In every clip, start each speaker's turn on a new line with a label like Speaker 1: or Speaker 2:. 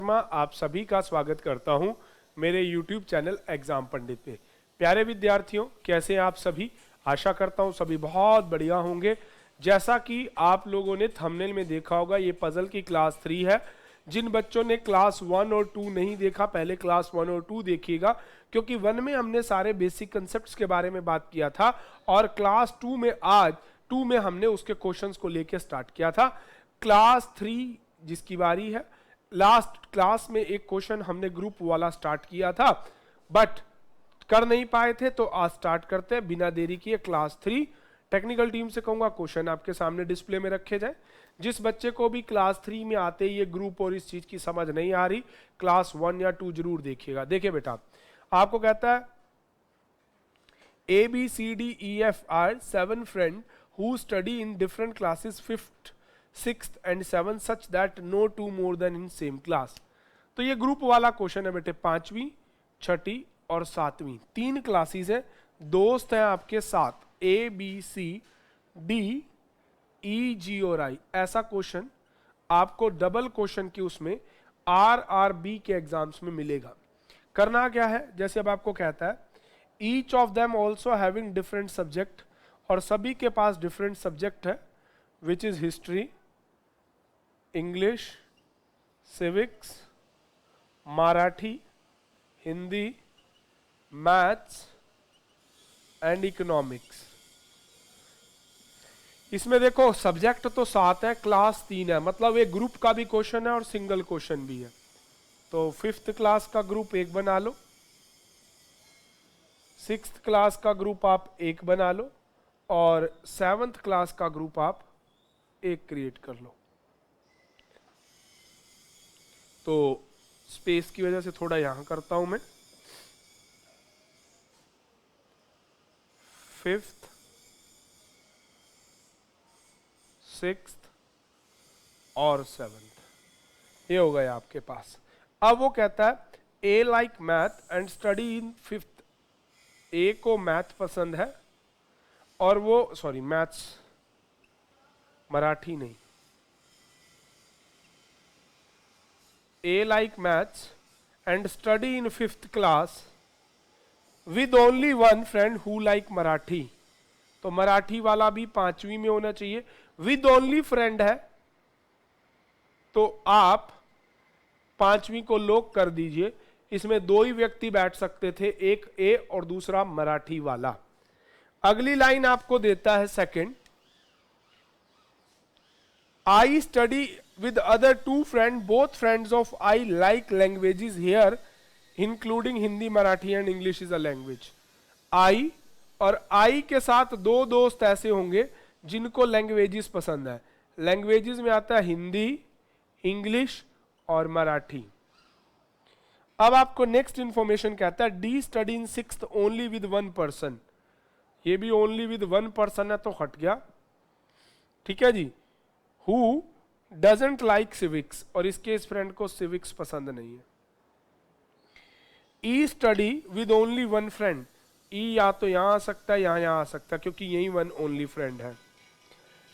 Speaker 1: शर्मा आप सभी का स्वागत करता हूं मेरे YouTube चैनल एग्जाम पंडित पे। प्यारे विद्यार्थियों, कैसे हैं आप सभी? आशा करता हूं सभी बहुत बढ़िया होंगे। जैसा कि आप लोगों ने थंबनेल में देखा होगा, ये पजल की क्लास 3 है। जिन बच्चों ने क्लास 1 और 2 नहीं देखा, पहले क्लास 1 और 2 देखिएगा, क्योंकि 1 में हमने सारे बेसिक कंसेप्ट्स के बारे में बात किया था और क्लास 2 में आज 2 में हमने उसके क्वेश्चंस को लेके स्टार्ट किया था। क्लास 3 जिसकी बारी है, लास्ट क्लास में एक क्वेश्चन हमने ग्रुप वाला स्टार्ट किया था बट कर नहीं पाए थे, तो आज स्टार्ट करते हैं बिना देरी किए। क्लास 3 टेक्निकल टीम से कहूंगा क्वेश्चन आपके सामने डिस्प्ले में रखे जाए। जिस बच्चे को भी क्लास 3 में आते ही ये ग्रुप और इस चीज की समझ नहीं आ रही, क्लास 1 या 2 जरूर देखिएगा। देखिए बेटा, आपको कहता है ABCDEF are 7 friends who study in different classes 5th, 6th and 7th such that no two more than in same class। तो ये ग्रुप वाला क्वेश्चन है बेटे। 5वीं, 6ठी और 7वीं 3 क्लासेस है, दोस्त हैं आपके 7, ABCDEG और I। ऐसा क्वेश्चन आपको डबल क्वेश्चन की उसमें RRB के एग्जाम्स में मिलेगा। करना क्या है, जैसे अब आपको कहता है each of them also having different subject, और सभी के पास डिफरेंट सब्जेक्ट है, which is history, English, civics, Marathi, Hindi, maths and economics. इसमें देखो सब्जेक्ट तो 7 है, क्लास 3 है, मतलब एक ग्रुप का भी क्वेश्चन है और सिंगल क्वेश्चन भी है। तो 5th क्लास का ग्रुप 1 बना लो, 6th क्लास का ग्रुप आप 1 बना लो और 7th क्लास का ग्रुप आप 1 क्रिएट कर लो। तो स्पेस की वजह से थोड़ा यहां करता हूं मैं। 5th, 6th और 7th ये हो गया आपके पास। अब वो कहता है A like math and study in 5th। A को मैथ पसंद है और वो मैथ्स, मराठी नहीं, A like maths and study in 5th class with only one friend who like Marathi. तो मराठी वाला भी 5वीं में होना चाहिए। विद ओनली फ्रेंड है तो आप 5वीं को लॉक कर दीजिए। इसमें 2 ही व्यक्ति बैठ सकते थे, एक ए और दूसरा मराठी वाला। अगली लाइन आपको देता है second, I study with other 2 friend, both friends of I like languages here including Hindi, Marathi and English is a language. I और आई के साथ 2 दोस्त ऐसे होंगे जिनको लैंग्वेजेस पसंद है। लैंग्वेजेस में आता है हिंदी, इंग्लिश और मराठी। अब आपको नेक्स्ट इंफॉर्मेशन कहता है D study in 6th only with 1 person. ये भी ओनली विद 1 पर्सन है तो हट गया, ठीक है जी। हु डजंट लाइक सिविक्स, और इसके इस फ्रेंड को सिविक्स पसंद नहीं है। ई स्टडी विद ओनली 1 फ्रेंड, ई या तो यहां आ सकता है या यहां आ सकता है, क्योंकि यही 1 ओनली फ्रेंड है।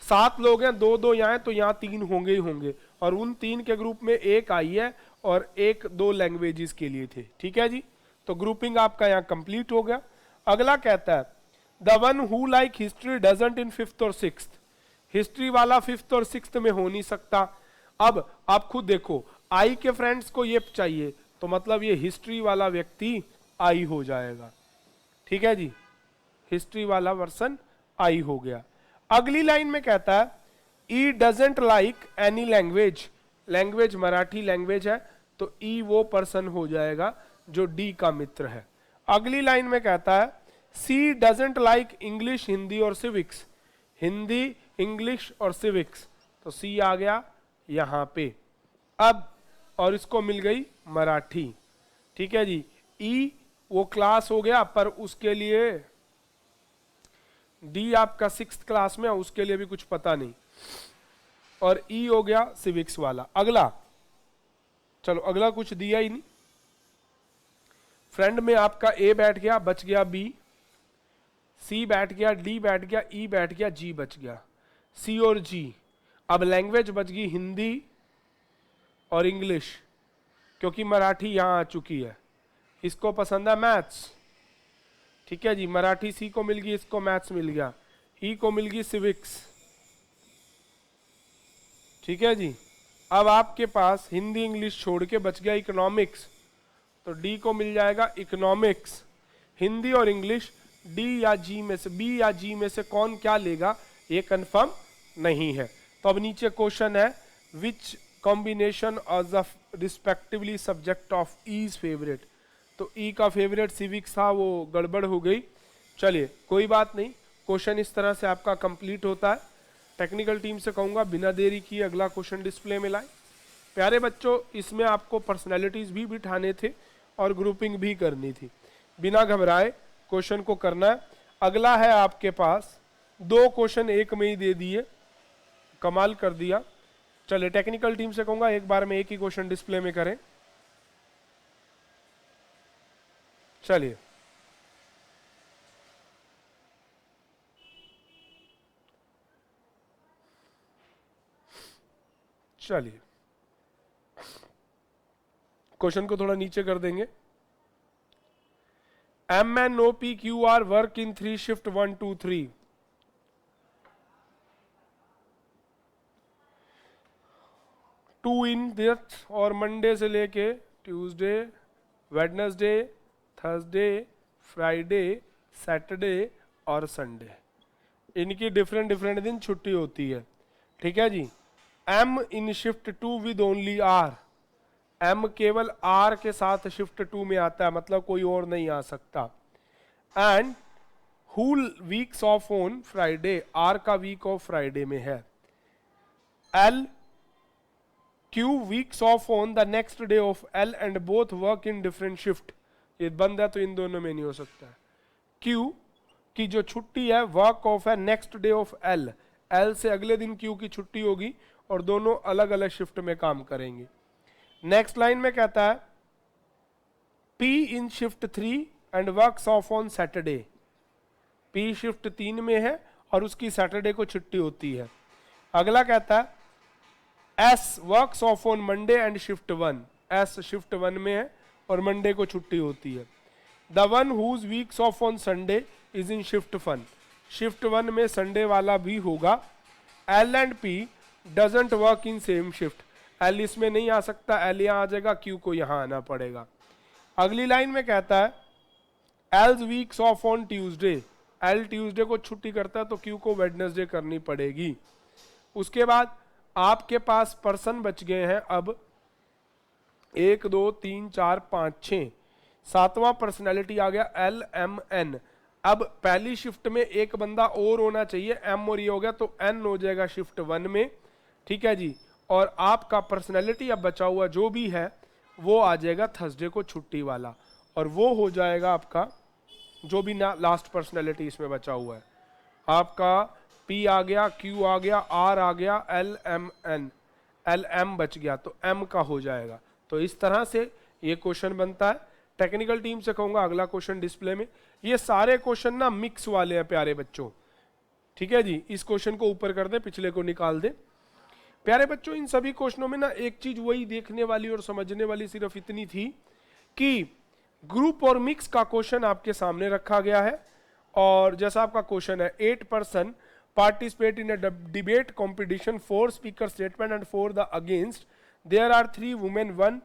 Speaker 1: 7 लोग हैं, 2 यहाँ तो यहाँ 3 होंगे ही होंगे, और उन 3 के ग्रुप में एक आई है और 1-2 लैंग्वेजेस के लिए थे, ठीक है जी। तो ग्रुपिंग आपका यहाँ कंप्लीट हो गया। अगला कहता है the one who like history doesn't in 5th और 6th। हिस्ट्री वाला 5th और 6th में हो नहीं सकता। अब आप खुद देखो, आई के फ्रेंड्स को ये चाहिए, तो मतलब ये हिस्ट्री वाला व्यक्ति आई हो जाएगा, ठीक है जी। हिस्ट्री वाला वर्सन आई हो गया। अगली लाइन में कहता है E doesn't like any language, language Marathi language है तो ई वो पर्सन हो जाएगा जो डी का मित्र है। अगली लाइन में कहता है सी डजंट लाइक इंग्लिश, हिंदी और सिविक्स, हिंदी, इंग्लिश और सिविक्स, तो सी आ गया यहां पे। अब और इसको मिल गई मराठी, ठीक है जी। ई वो क्लास हो गया, पर उसके लिए डी आपका 6th क्लास में है, उसके लिए भी कुछ पता नहीं, और ई हो गया सिविक्स वाला। अगला चलो, अगला कुछ दिया ही नहीं। फ्रेंड में आपका ए बैठ गया, बच गया बी, सी बैठ गया, डी बैठ गया, ई बैठ गया, जी बच गया, सी और जी। अब लैंग्वेज बच गई हिंदी और इंग्लिश, क्योंकि मराठी यहां आ चुकी है। इसको पसंद है मैथ्स, ठीक है जी, मराठी सी को मिल गई, इसको मैथ्स मिल गया। ई को मिल गई सिविक्स, ठीक है जी। अब आपके पास हिंदी इंग्लिश छोड़ के बच गया इकोनॉमिक्स, तो डी को मिल जाएगा इकोनॉमिक्स। हिंदी और इंग्लिश डी या जी में से, बी या जी में से कौन क्या लेगा ये कंफर्म नहीं है। तो अब नीचे क्वेश्चन है, which combination of the respectively subject of E is favourite. तो ई का फेवरेट सिविक्स था, वो गड़बड़ हो गई। चलिए कोई बात नहीं, क्वेश्चन इस तरह से आपका कंप्लीट होता है। टेक्निकल टीम से कहूँगा बिना देरी किए अगला क्वेश्चन डिस्प्ले में लाए। प्यारे बच्चों, इसमें आपको पर्सनैलिटीज भी बिठाने थे और ग्रुपिंग भी करनी थी। बिना घबराए क्वेश्चन को करना है। अगला है आपके पास, 2 क्वेश्चन एक में ही दे दिए, कमाल कर दिया। चलिए टेक्निकल टीम से कहूँगा एक बार में एक ही क्वेश्चन डिस्प्ले में करें। चलिए चलिए क्वेश्चन को थोड़ा नीचे कर देंगे। MNOPQR work in 3 shift 1 2 3। 2 in death, और मंडे से लेके Tuesday, Wednesday, Thursday, Friday, Saturday और संडे, इनकी डिफरेंट डिफरेंट दिन छुट्टी होती है, ठीक है जी। M in shift 2 with only R, M केवल R के साथ शिफ्ट 2 में आता है, मतलब कोई और नहीं आ सकता। And whole weeks off on Friday, R का वीक ऑफ फ्राइडे में है। L Q weeks off on the next day of L and both work in different shift, ये बंद है तो इन दोनों में नहीं हो सकता है। Q की जो छुट्टी है वर्क ऑफ है next day of L, L से अगले दिन Q की छुट्टी होगी और दोनों अलग अलग शिफ्ट में काम करेंगे। नेक्स्ट लाइन में कहता है P in shift 3 and works off on Saturday, P shift 3 में है और उसकी सैटरडे को छुट्टी होती है। अगला कहता है S works off on Monday and shift 1, S shift 1 में है और मंडे को छुट्टी होती है। The one whose weeks off on Sunday is in shift 1, shift 1 में संडे वाला भी होगा। L and P doesn't work in same shift, L इसमें नहीं आ सकता, L यहाँ आ जाएगा, Q को यहाँ आना पड़ेगा। अगली लाइन में कहता है L's weeks off on Tuesday, L Tuesday को छुट्टी करता है तो Q को वेडनेसडे करनी पड़ेगी। उसके बाद आपके पास पर्सन बच गए हैं अब 1 2 3 4 5 6, 7वां पर्सनैलिटी आ गया LMN। अब पहली शिफ्ट में एक बंदा और होना चाहिए, M और ये हो गया तो N हो जाएगा शिफ्ट 1 में, ठीक है जी। और आपका पर्सनैलिटी अब बचा हुआ जो भी है वो आ जाएगा थर्सडे को छुट्टी वाला, और वो हो जाएगा आपका जो भी ना लास्ट पर्सनैलिटी इसमें बचा हुआ है आपका P आ गया, Q आ गया, R आ गया, LMN, LM बच गया तो M का हो जाएगा। तो इस तरह से ये क्वेश्चन बनता है। टेक्निकल टीम से कहूंगा अगला क्वेश्चन डिस्प्ले में। ये सारे क्वेश्चन ना मिक्स वाले हैं प्यारे बच्चों, ठीक है जी। इस क्वेश्चन को ऊपर कर दे, पिछले को निकाल दे। प्यारे बच्चों इन सभी क्वेश्चनों में ना एक चीज वही देखने वाली और समझने वाली सिर्फ इतनी थी कि ग्रुप और मिक्स का क्वेश्चन आपके सामने रखा गया है, और जैसा आपका क्वेश्चन है 8 person participate in a debate competition, 4 speaker statement and 4 the against, there are 3 women 1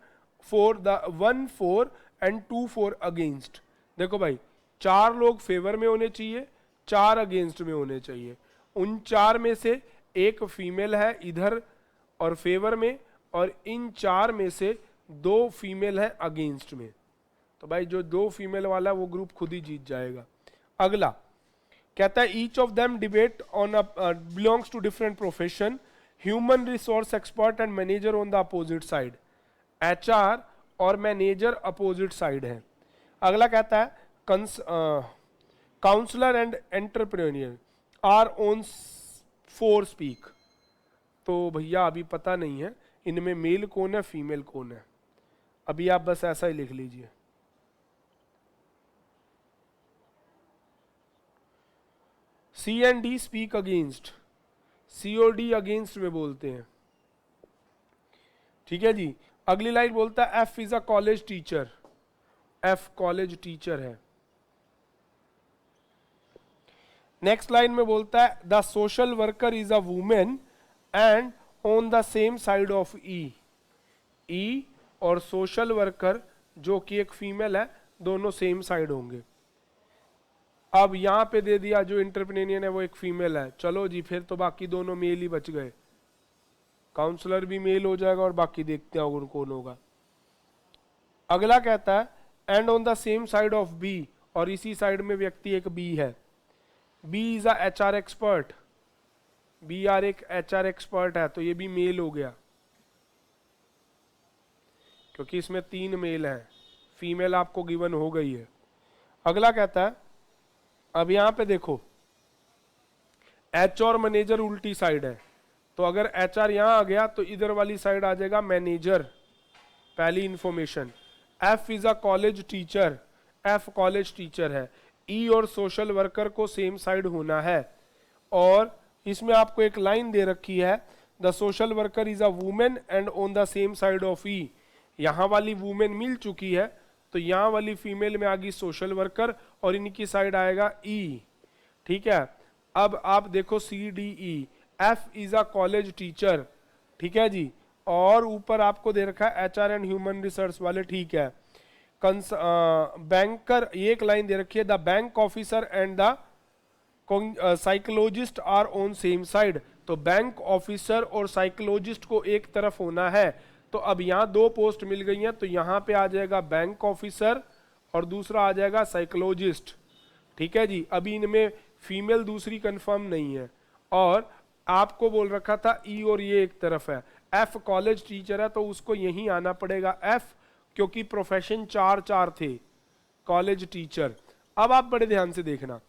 Speaker 1: 4 and 2 4 against. देखो भाई 4 लोग फेवर में होने चाहिए, 4 अगेंस्ट में होने चाहिए। उन 4 में से एक फीमेल है इधर और फेवर में, और इन 4 में से 2 फीमेल है अगेंस्ट में। तो भाई जो 2 फीमेल वाला वो ग्रुप खुद ही जीत जाएगा। अगला कहता है each of them debate on belongs to different profession, human resource expert and manager on the opposite side, HR और मैनेजर अपोजिट साइड है। अगला कहता है counsellor and entrepreneur are on 4 speak. तो भैया अभी पता नहीं है इनमें मेल कौन है फीमेल कौन है, अभी आप बस ऐसा ही लिख लीजिए। C and D speak against, C और D अगेंस्ट में बोलते हैं, ठीक है जी। अगली लाइन बोलता है F is a college teacher, F college teacher है। नेक्स्ट लाइन में बोलता है the social worker is a women and on the same side of E, E और सोशल वर्कर जो कि एक फीमेल है, दोनों सेम साइड होंगे। अब यहां पे दे दिया जो इंटरप्रेनियन है वो एक फीमेल है, चलो जी फिर तो बाकी दोनों मेल ही बच गए, काउंसलर भी मेल हो जाएगा और बाकी देखते हैं कौन होगा। अगला कहता है and on the same side of B, और इसी साइड में व्यक्ति एक बी है। B is a HR expert, B are एक एचआर एक्सपर्ट है, तो ये भी मेल हो गया क्योंकि इसमें 3 मेल हैं, फीमेल आपको गिवन हो गई है। अगला कहता है अब यहां पे देखो एच और मैनेजर उल्टी साइड है, तो अगर एच आर यहां आ गया तो इधर वाली साइड आ जाएगा मैनेजर, पहली information. F is a college teacher, F college teacher है। ई और सोशल वर्कर को सेम साइड होना है, और इसमें आपको एक लाइन दे रखी है the social worker is a women and on the same side of E. यहां वाली वुमेन मिल चुकी है, तो यहां वाली फीमेल में आ गई सोशल वर्कर और इनकी साइड आएगा ई। ठीक है, अब आप देखो C D E, F is a college teacher, ठीक है जी, और ऊपर आपको दे रखा है एचआर एंड ह्यूमन रिसोर्स वाले, ठीक है। बैंकर, ये एक लाइन दे रखी है the bank officer and the psychologist are on same side, तो बैंक ऑफिसर और साइकोलॉजिस्ट को एक तरफ होना है, तो अब यहाँ 2 पोस्ट मिल गई हैं, तो यहाँ पे आ जाएगा बैंक ऑफिसर और दूसरा आ जाएगा साइकोलॉजिस्ट। ठीक है जी, अभी इनमें फीमेल दूसरी कंफर्म नहीं है, और आपको बोल रखा था ई और ये एक तरफ है। एफ कॉलेज टीचर है तो उसको यहीं आना पड़ेगा एफ, क्योंकि प्रोफेशन 4 थे कॉलेज टीचर। अब आप बड़े ध्यान से देखना,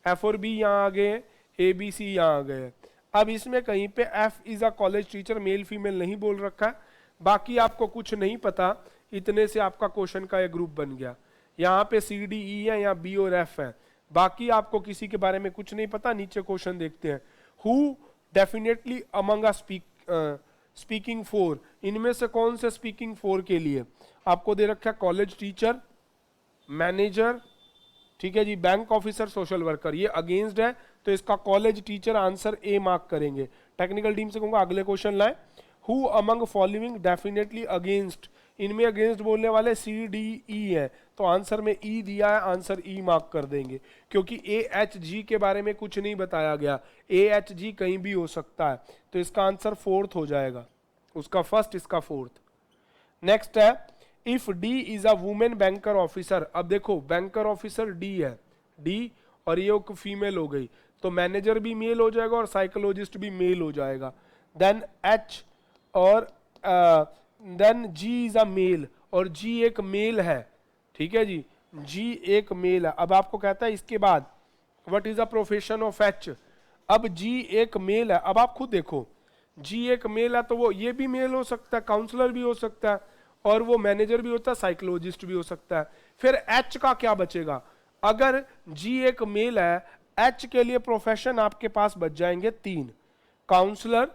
Speaker 1: एफ और बी यहाँ आ गए, ए बी सी यहाँ आ गए। अब इसमें कहीं पे F is a college teacher male female नहीं बोल रखा है, बाकी आपको कुछ नहीं पता, इतने से आपका क्वेश्चन का एक ग्रुप बन गया। यहाँ पे सी डी ई है, यहाँ बी और एफ है, बाकी आपको किसी के बारे में कुछ नहीं पता। नीचे क्वेश्चन देखते हैं, who definitely among a speaking four, इनमें से कौन से स्पीकिंग फोर के लिए आपको दे रखा है कॉलेज टीचर, मैनेजर, ठीक है जी, बैंक ऑफिसर, सोशल वर्कर, ये अगेंस्ट है, तो इसका college teacher answer A mark करेंगे। टेक्निकल टीम से कहूंगा अगले क्वेश्चन लाए, who among following definitely against, इनमें अगेंस्ट बोलने वाले सी डी ई है, तो आंसर में ई दिया है, आंसर ई मार्क कर देंगे, क्योंकि ए एच जी के बारे में कुछ नहीं बताया गया, ए एच जी कहीं भी हो सकता है, तो इसका आंसर 4th हो जाएगा, उसका फर्स्ट इसका 4th। नेक्स्ट है if D is a women banker officer, अब देखो बैंकर ऑफिसर डी है, डी और ये एक फीमेल हो गई, तो मैनेजर भी मेल हो जाएगा और साइकोलॉजिस्ट भी मेल हो जाएगा। देन एच और then G is a male, और जी एक मेल है, ठीक है जी, जी एक मेल है। अब आपको कहता है इसके बाद what is the profession of H, अब जी एक मेल है, अब आप खुद देखो जी एक मेल है तो वो ये भी मेल हो सकता है, काउंसलर भी हो सकता है, और वो मैनेजर भी होता है, साइकोलॉजिस्ट भी हो सकता है। फिर एच का क्या बचेगा, अगर जी एक मेल है, एच के लिए प्रोफेशन आपके पास बच जाएंगे 3, काउंसलर,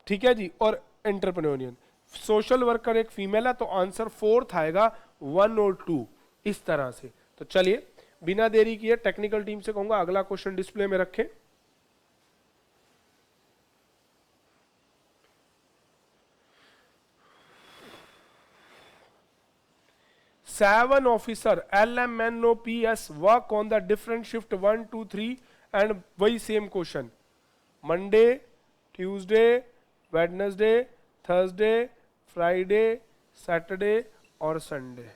Speaker 1: ठीक है जी, और एंटरप्रेन्योरियल। सोशल वर्कर एक फीमेल है, तो आंसर 4th आएगा 1 और 2, इस तरह से। तो चलिए बिना देरी किए टेक्निकल टीम से कहूंगा अगला क्वेश्चन डिस्प्ले में रखें। Seven officer LMNOPS work on the different shift 1, 2, 3 and वही same question, Monday, Tuesday, Wednesday, Thursday, Friday, Saturday और संडे।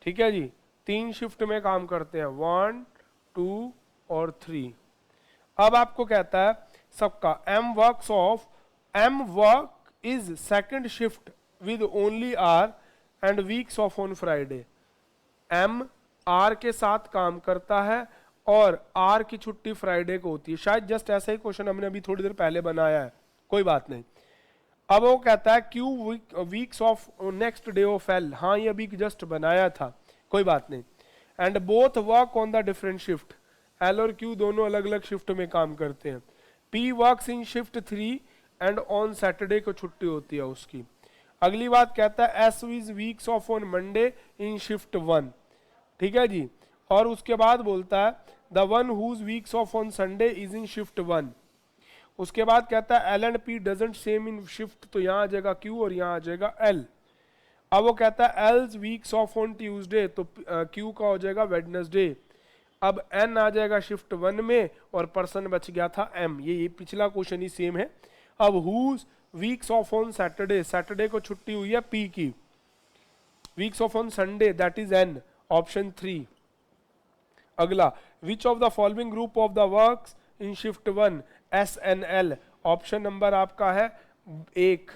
Speaker 1: ठीक है जी, 3 शिफ्ट में काम करते हैं, 1, 2 और 3। अब आपको कहता है सबका M work is second shift with only R and weeks off on Friday। M R के साथ काम करता है और R की छुट्टी फ्राइडे को होती है। शायद जस्ट ऐसा ही क्वेश्चन हमने अभी थोड़ी देर पहले बनाया है, कोई बात नहीं। अब वो कहता है Q weeks of next day of L, हाँ ये अभी जस्ट बनाया था, कोई बात नहीं। And both work on the different shift, L और क्यू दोनों अलग अलग शिफ्ट में काम करते हैं। P works in shift 3 and on Saturday को छुट्टी होती है उसकी। अगली बात कहता है S is weeks off on Monday in shift 1, ठीक है जी। और उसके बाद बोलता है the one whose weeks off on Sunday is in shift 1। उसके बाद कहता है L and P doesn't same in shift, तो यहाँ आ जाएगा क्यू और यहाँ आ जाएगा एल। अब वो कहता है else weeks off on Tuesday, तो क्यू का हो जाएगा वेडनेसडे। अब एन आ जाएगा शिफ्ट 1 में और पर्सन बच गया था एम, ये पिछला क्वेश्चन ही सेम है। अब whose weeks off on Saturday, Saturday को छुट्टी हुई है पी की। Weeks off on Sunday that is N, option 3। अगला which of the following group of the works in shift 1 S N L, option number आपका है 1।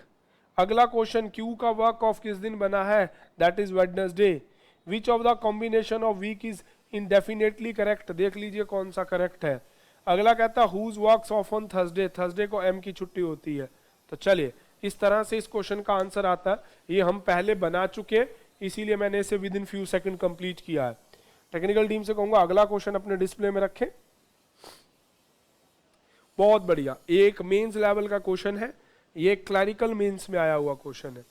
Speaker 1: अगला क्वेश्चन क्यू का वर्क ऑफ किस दिन बना है, that is Wednesday. Which of the combination of week is indefinitely correct, देख लीजिए कौन सा करेक्ट है। अगला कहता है whose works off on Thursday, Thursday को एम की छुट्टी होती है। तो चलिए इस तरह से इस क्वेश्चन का आंसर आता है। ये हम पहले बना चुके, इसीलिए मैंने इसे with in few second complete किया है। टेक्निकल टीम से कहूंगा अगला क्वेश्चन अपने डिस्प्ले में रखें। बहुत बढ़िया, एक मेंस लेवल का क्वेश्चन है, ये क्लरिकल मेंस में आया हुआ क्वेश्चन है।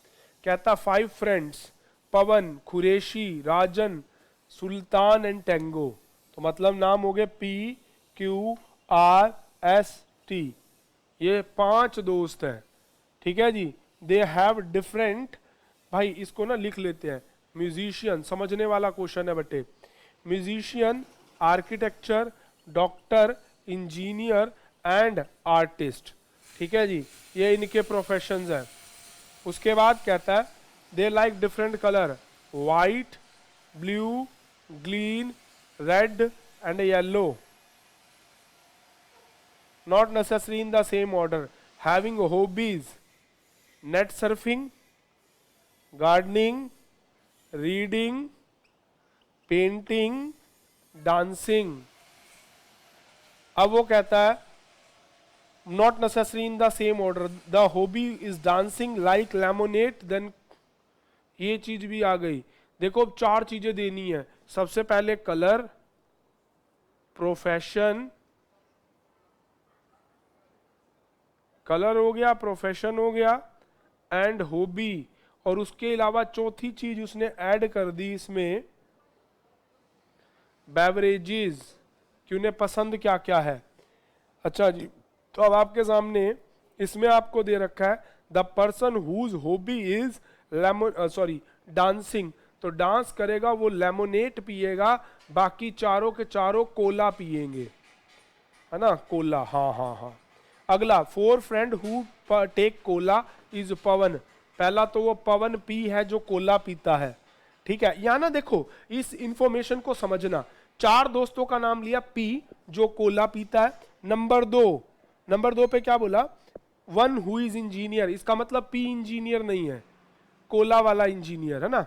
Speaker 1: कहता 5 friends Pawan, Qureshi, Rajan, sultan and Tengo, तो मतलब नाम हो गए P Q R S T, ये 5 दोस्त हैं, ठीक है जी। दे हैव डिफरेंट, भाई इसको ना लिख लेते हैं, म्यूजिशियन, समझने वाला क्वेश्चन है बटे। Musician, architecture, doctor, engineer and artist, ठीक है जी, ये इनके प्रोफेशंस हैं। उसके बाद कहता है they like different colour, white, blue, green, red and yellow, not necessary in the same order, having hobbies, net surfing, gardening, reading, painting, dancing। अब वो कहता है not necessary in the same order, the hobby is dancing like lemonade, then ये चीज भी आ गई। देखो अब 4 चीजें देनी है, सबसे पहले कलर, प्रोफेशन, कलर हो गया, प्रोफेशन हो गया एंड हॉबी, और उसके अलावा चौथी चीज उसने ऐड कर दी इसमें बेवरेजेस, कि उन्हें पसंद क्या क्या है। अच्छा जी, तो अब आपके सामने इसमें आपको दे रखा है the person whose hobby is dancing, तो डांस करेगा वो लेमोनेट पिएगा, बाकी चारों के चारों कोला पिएंगे, है ना, कोला, हाँ हाँ हाँ। अगला 4 friend who take cola is Pavan, पहला तो वो पवन पी है जो कोला पीता है, ठीक है। यहाँ ना देखो इस इंफॉर्मेशन को समझना, 4 दोस्तों का नाम लिया पी जो कोला पीता है। नंबर 2 पे क्या बोला, 1 हु इज इंजीनियर, इसका मतलब पी इंजीनियर नहीं है, कोला वाला इंजीनियर है ना।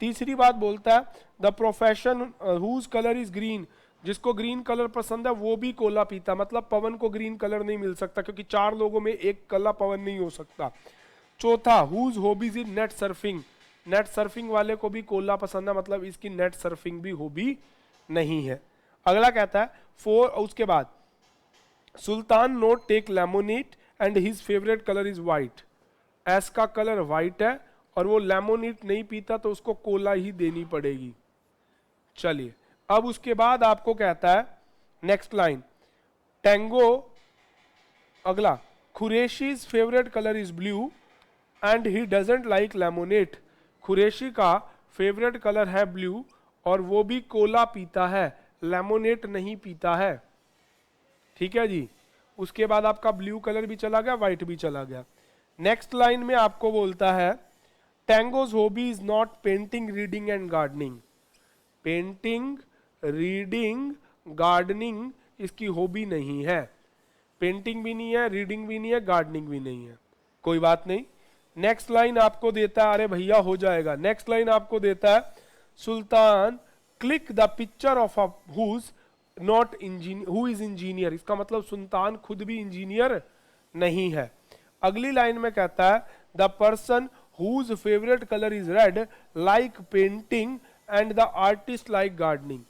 Speaker 1: तीसरी बात बोलता है the profession whose colour is green, जिसको ग्रीन कलर पसंद है वो भी कोला पीता, मतलब पवन को ग्रीन कलर नहीं मिल सकता क्योंकि 4 लोगों में एक कला पवन नहीं हो सकता। चौथा whose hobbies is net surfing, net surfing वाले को भी कोला पसंद है, मतलब इसकी नेट सर्फिंग भी हॉबी नहीं है। अगला कहता है 4, उसके बाद Sultan not take lemonade and his favourite colour is white, S का कलर व्हाइट है और वो लेमोनेट नहीं पीता तो उसको कोला ही देनी पड़ेगी। चलिए अब उसके बाद आपको कहता है नेक्स्ट लाइन टेंगो, अगला Qureshi's favourite colour is blue and he doesn't like lemonade, Qureshi का फेवरेट कलर है ब्लू और वो भी कोला पीता है, लेमोनेट नहीं पीता है, ठीक है जी। उसके बाद आपका ब्लू कलर भी चला गया, व्हाइट भी चला गया। नेक्स्ट लाइन में आपको बोलता है Tango's hobby is not painting, reading and gardening, painting, reading, gardening इसकी हॉबी नहीं है, पेंटिंग भी नहीं है, रीडिंग भी नहीं है, गार्डनिंग भी नहीं है, कोई बात नहीं। नेक्स्ट लाइन आपको देता है, अरे भैया हो जाएगा, नेक्स्ट लाइन आपको देता है Sultan click the picture of who's not engineer, who is engineer, इसका मतलब सुल्तान खुद भी इंजीनियर नहीं है। अगली लाइन में कहता है the person whose favourite colour is red like painting and the artist like gardening,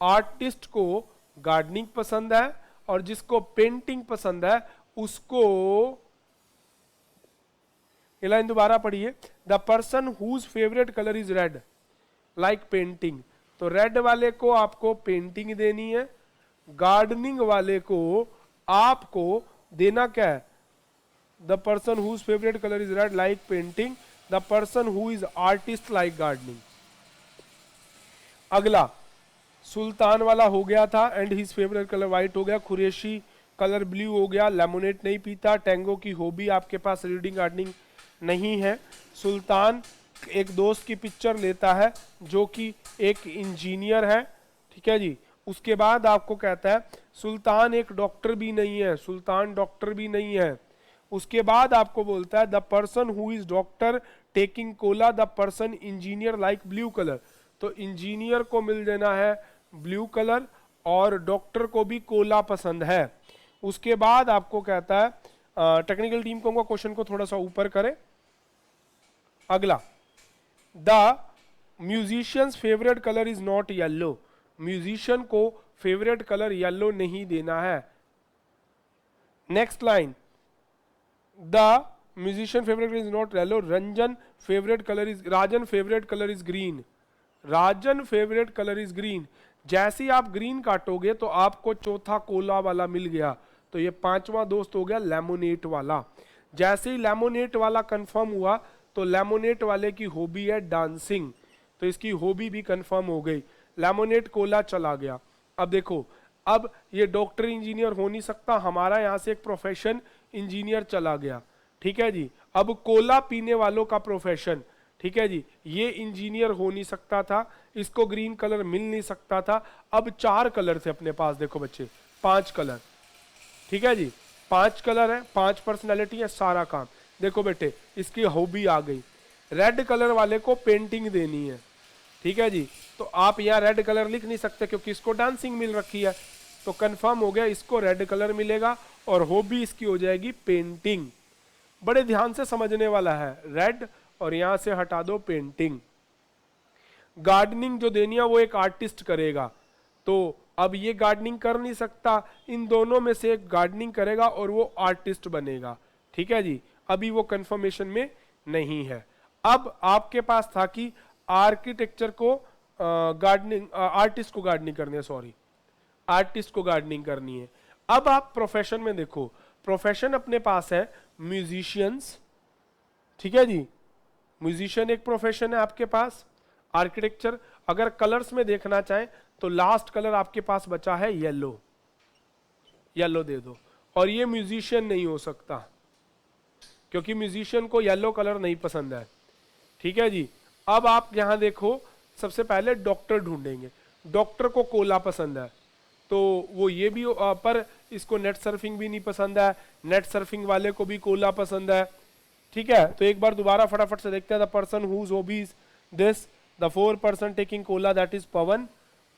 Speaker 1: artist को गार्डनिंग पसंद है और जिसको पेंटिंग पसंद है उसको ये लाइन दोबारा पढ़िए, the person whose favourite colour is red like painting. तो रेड वाले को आपको पेंटिंग देनी है, गार्डनिंग वाले को आपको देना क्या है, the person whose favourite colour is red like painting, the person who is artist like gardening. अगला सुल्तान वाला हो गया था and his favourite colour white हो गया, कुरैशी कलर ब्लू हो गया, लेमोनेट नहीं पीता, टैंगो की हॉबी आपके पास रीडिंग गार्डनिंग नहीं है। सुल्तान एक दोस्त की पिक्चर लेता है जो कि एक इंजीनियर है, ठीक है जी। उसके बाद आपको कहता है सुल्तान एक डॉक्टर भी नहीं है, सुल्तान डॉक्टर भी नहीं है। उसके बाद आपको बोलता है the person who is doctor taking Cola, the person engineer like blue colour. तो इंजीनियर को मिल देना है ब्लू कलर और डॉक्टर को भी कोला पसंद है। उसके बाद आपको कहता है टेक्निकल टीम को क्वेश्चन को थोड़ा सा ऊपर करें। अगला, the musicians favourite colour is not yellow. Musician को फेवरेट कलर येलो नहीं देना है। Next line, the musician favourite colour is not yellow, Rajan favourite colour is green. Rajan favourite colour is green. जैसे ही आप ग्रीन काटोगे तो आपको चौथा Cola वाला मिल गया, तो ये पांचवा दोस्त हो गया लेमोनेट वाला। जैसे ही लेमोनेट वाला कंफर्म हुआ तो लेमोनेट वाले की हॉबी है डांसिंग, तो इसकी हॉबी भी कंफर्म हो गई। लेमोनेट कोला चला गया। अब देखो, अब ये डॉक्टर इंजीनियर हो नहीं सकता, हमारा यहां से एक प्रोफेशन इंजीनियर चला गया, ठीक है जी। अब कोला पीने वालों का प्रोफेशन, ठीक है जी, ये इंजीनियर हो नहीं सकता था, इसको ग्रीन कलर मिल नहीं सकता था। अब 4 कलर थे अपने पास, देखो बच्चे 5 कलर, ठीक है जी, 5 कलर है, 5 पर्सनैलिटी है, सारा काम। देखो बेटे इसकी हॉबी आ गई, रेड कलर वाले को पेंटिंग देनी है, ठीक है जी। तो आप यहाँ रेड कलर लिख नहीं सकते क्योंकि इसको डांसिंग मिल रखी है, तो कंफर्म हो गया इसको रेड कलर मिलेगा और हॉबी इसकी हो जाएगी पेंटिंग। बड़े ध्यान से समझने वाला है, रेड और यहां से हटा दो पेंटिंग। गार्डनिंग जो देनी है वो एक आर्टिस्ट करेगा, तो अब ये गार्डनिंग कर नहीं सकता, इन दोनों में से एक गार्डनिंग करेगा और वो आर्टिस्ट बनेगा, ठीक है जी। अभी वो कंफर्मेशन में नहीं है। अब आपके पास था कि आर्किटेक्चर को गार्डनिंग, आर्टिस्ट को गार्डनिंग करनी है, सॉरी आर्टिस्ट को गार्डनिंग करनी है। अब आप प्रोफेशन में देखो, प्रोफेशन अपने पास है म्यूजिशियंस, ठीक है जी, म्यूजिशियन एक प्रोफेशन है आपके पास। आर्किटेक्चर, अगर कलर्स में देखना चाहें तो लास्ट कलर आपके पास बचा है येलो, येलो दे दो। और ये म्यूजिशियन नहीं हो सकता क्योंकि म्यूजिशियन को येलो कलर नहीं पसंद है, ठीक है जी। अब आप यहां देखो, सबसे पहले डॉक्टर ढूंढेंगे, डॉक्टर को कोला पसंद है तो वो ये भी, पर इसको नेट सर्फिंग भी नहीं पसंद है, नेट सर्फिंग वाले को भी कोला पसंद है, ठीक है। तो एक बार दोबारा फटाफट से देखते हैं, the person whose hobbies this, the 4 person taking cola that is Pawan,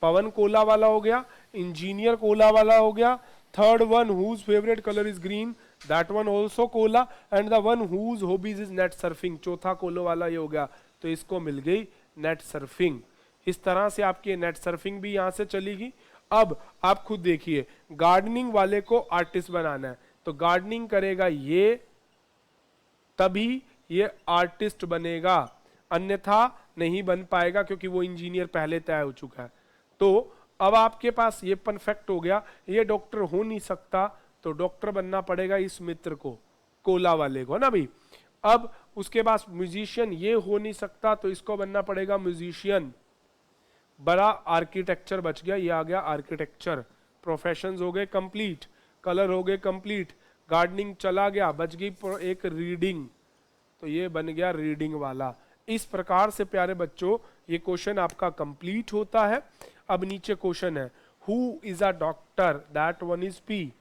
Speaker 1: Pawan cola वाला हो गया। इंजीनियर कोला वाला हो गया। Third one whose favourite colour is green, that one also cola, and the one whose hobbies is net surfing, चौथा cola वाला ये हो गया, तो इसको मिल गई नेट सर्फिंग। इस तरह से आपकी नेट सर्फिंग भी यहां से चलेगी। अब आप खुद देखिए, गार्डनिंग वाले को आर्टिस्ट बनाना है, तो गार्डनिंग करेगा ये, तभी ये आर्टिस्ट बनेगा, अन्यथा नहीं बन पाएगा क्योंकि वो इंजीनियर पहले तय हो चुका है। तो अब आपके पास ये परफेक्ट हो गया, ये डॉक्टर हो नहीं सकता तो डॉक्टर बनना पड़ेगा इस मित्र को, कोला वाले को, ना भाई। अब उसके पास म्यूजिशियन ये हो नहीं सकता तो इसको बनना पड़ेगा म्यूजिशियन। बड़ा आर्किटेक्चर बच गया, ये आ गया आर्किटेक्चर। प्रोफेशंस हो गए कंप्लीट, कलर हो गए कंप्लीट, गार्डनिंग चला गया, बच गई एक रीडिंग, तो ये बन गया रीडिंग वाला। इस प्रकार से प्यारे बच्चों ये क्वेश्चन आपका कंप्लीट होता है। अब नीचे क्वेश्चन है, who is a doctor, that one is P,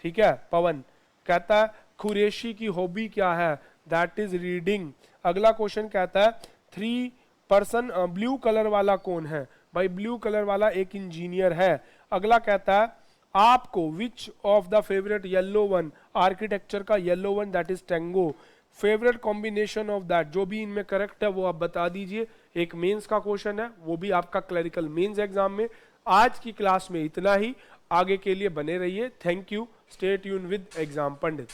Speaker 1: ठीक है। पवन कहता है कुरैशी की हॉबी क्या है, दैट इज रीडिंग। अगला क्वेश्चन कहता है 3 पर्सन, ब्लू कलर वाला कौन है, भाई ब्लू कलर वाला एक इंजीनियर है। अगला कहता है आपको which of the favourite yellow one, architecture का yellow one that is Tango, favourite combination of that, जो भी इनमें करेक्ट है वो आप बता दीजिए। एक मेंस का क्वेश्चन है, वो भी आपका क्लरिकल मेंस एग्जाम में। आज की क्लास में इतना ही, आगे के लिए बने रहिए। Thank you, stay tune with exam Pandit.